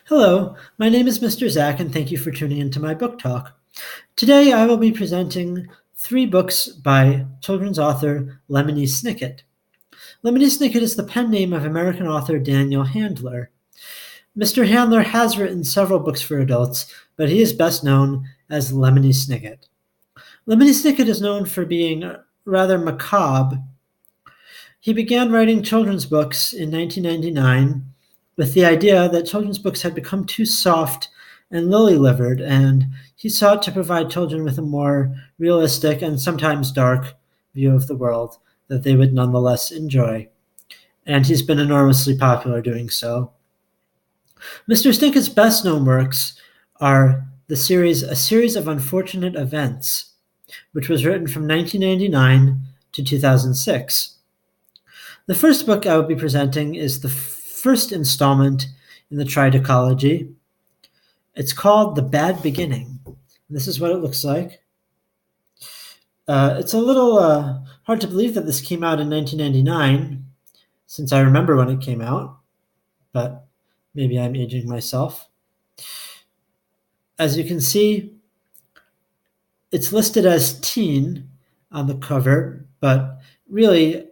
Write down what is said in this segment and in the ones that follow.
Hello, my name is Mr. Zach, and thank you for tuning into my book talk. Today I will be presenting 3 books by children's author Lemony Snicket. Lemony Snicket is the pen name of American author Daniel Handler. Mr. Handler has written several books for adults, but he is best known as Lemony Snicket. Lemony Snicket is known for being rather macabre. He began writing children's books in 1999 with the idea that children's books had become too soft and lily-livered, and he sought to provide children with a more realistic and sometimes dark view of the world that they would nonetheless enjoy. And he's been enormously popular doing so. Mr. Snicket's best-known works are A Series of Unfortunate Events, which was written from 1999 to 2006. The first book I will be presenting is the first installment in the tridecology. It's called The Bad Beginning. This is what it looks like. It's a little hard to believe that this came out in 1999, since I remember when it came out, but maybe I'm aging myself. As you can see, it's listed as teen on the cover, but really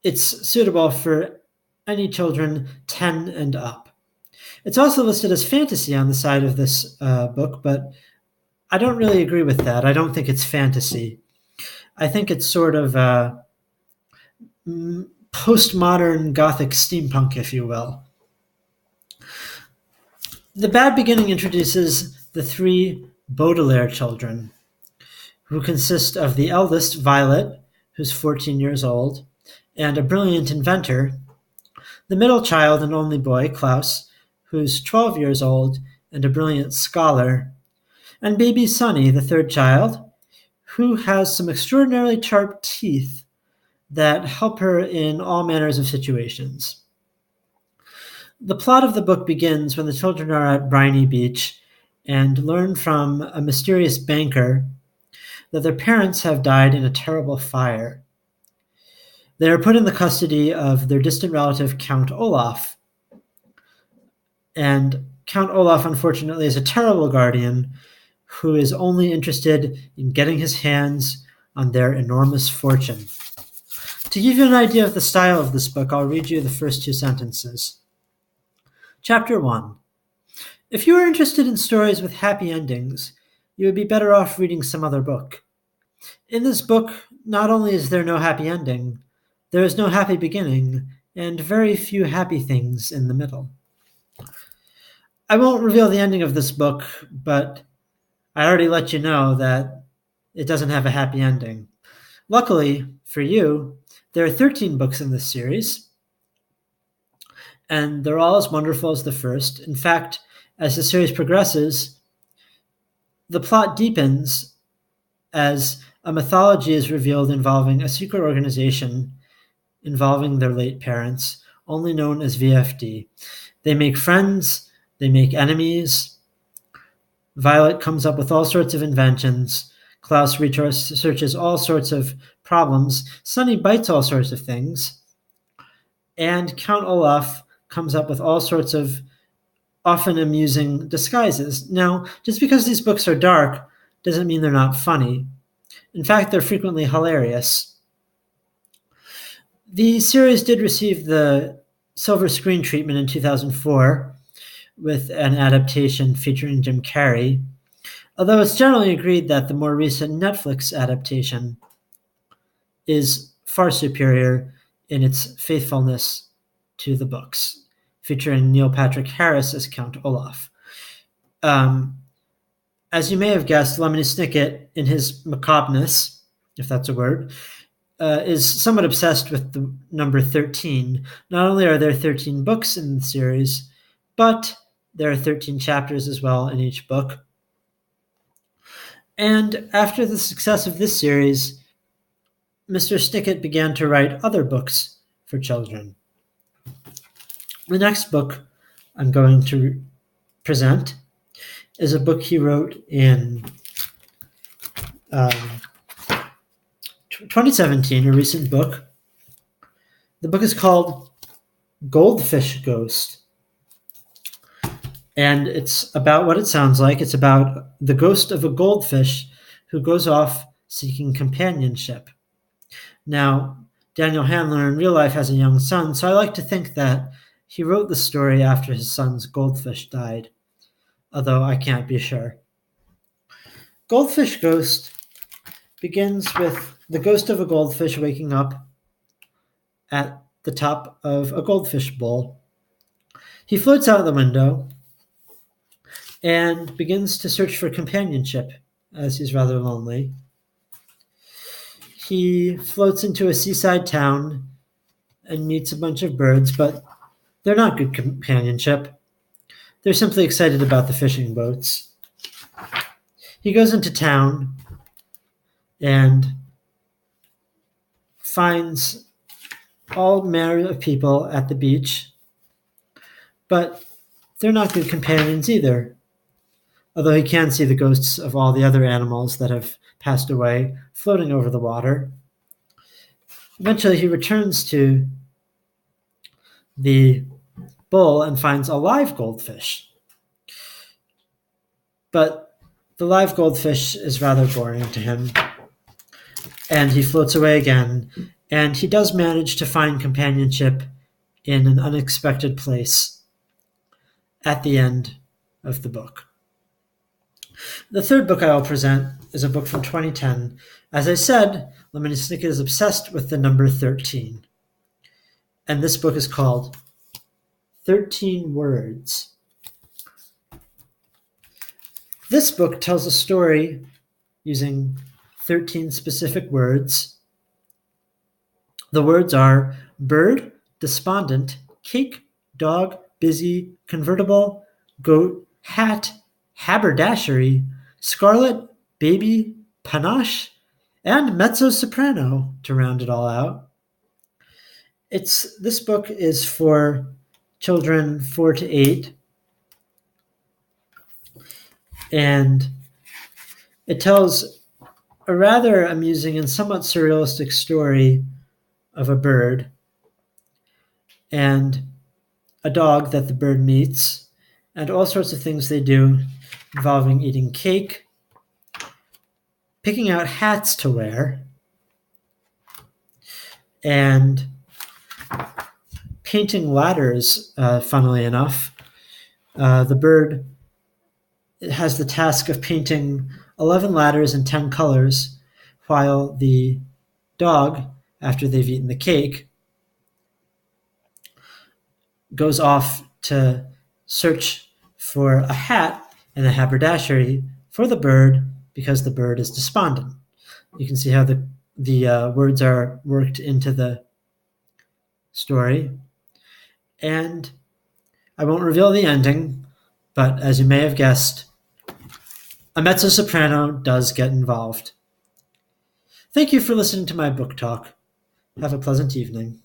it's suitable for any children 10 and up. It's also listed as fantasy on the side of this book, but I don't really agree with that. I don't think it's fantasy. I think it's sort of postmodern Gothic steampunk, if you will. The Bad Beginning introduces the 3 Baudelaire children, who consist of the eldest, Violet, who's 14 years old, and a brilliant inventor, the middle child and only boy, Klaus, who's 12 years old and a brilliant scholar, and baby Sonny, the 3rd child, who has some extraordinarily sharp teeth that help her in all manners of situations. The plot of the book begins when the children are at Briny Beach and learn from a mysterious banker that their parents have died in a terrible fire. They are put in the custody of their distant relative, Count Olaf. And Count Olaf, unfortunately, is a terrible guardian who is only interested in getting his hands on their enormous fortune. To give you an idea of the style of this book, I'll read you the first 2 sentences. Chapter 1. If you are interested in stories with happy endings, you would be better off reading some other book. In this book, not only is there no happy ending, there is no happy beginning, and very few happy things in the middle. I won't reveal the ending of this book, but I already let you know that it doesn't have a happy ending. Luckily for you, there are 13 books in this series, and they're all as wonderful as the first. In fact, as the series progresses, the plot deepens as a mythology is revealed involving a secret organization involving their late parents, only known as VFD. They make friends, they make enemies. Violet comes up with all sorts of inventions. Klaus researches all sorts of problems. Sonny bites all sorts of things. And Count Olaf comes up with all sorts of often amusing disguises. Now, just because these books are dark doesn't mean they're not funny. In fact, they're frequently hilarious. The series did receive the Silver Screen treatment in 2004 with an adaptation featuring Jim Carrey, although it's generally agreed that the more recent Netflix adaptation is far superior in its faithfulness to the books, featuring Neil Patrick Harris as Count Olaf. As you may have guessed, Lemony Snicket, in his macabreness, if that's a word, is somewhat obsessed with the number 13. Not only are there 13 books in the series, but there are 13 chapters as well in each book. And after the success of this series, Mr. Snicket began to write other books for children. The next book I'm going to present is a book he wrote in 2017, a recent book. The book is called Goldfish Ghost. And it's about what it sounds like. It's about the ghost of a goldfish who goes off seeking companionship. Now, Daniel Handler in real life has a young son, so I like to think that he wrote the story after his son's goldfish died, although I can't be sure. Goldfish Ghost begins with the ghost of a goldfish waking up at the top of a goldfish bowl. He floats out the window and begins to search for companionship, as he's rather lonely. He floats into a seaside town and meets a bunch of birds, but they're not good companionship. They're simply excited about the fishing boats. He goes into town and finds all manner of people at the beach, but they're not good companions either, although he can see the ghosts of all the other animals that have passed away floating over the water. Eventually, he returns to the bowl and finds a live goldfish. But the live goldfish is rather boring to him, and he floats away again, and he does manage to find companionship in an unexpected place at the end of the book. The third book I will present is a book from 2010. As I said, Lemony Snicket is obsessed with the number 13. And this book is called 13 Words. This book tells a story using 13 specific words. The words are bird, despondent, cake, dog, busy, convertible, goat, hat, haberdashery, scarlet, baby, panache, and mezzo-soprano to round it all out. This book is for children 4 to 8, and it tells a rather amusing and somewhat surrealistic story of a bird and a dog that the bird meets, and all sorts of things they do involving eating cake, picking out hats to wear, and painting ladders, funnily enough. The bird has the task of painting 11 ladders in 10 colors, while the dog, after they've eaten the cake, goes off to search for a hat in a haberdashery for the bird because the bird is despondent. You can see how the words are worked into the story. And I won't reveal the ending, but as you may have guessed, a mezzo-soprano does get involved. Thank you for listening to my book talk. Have a pleasant evening.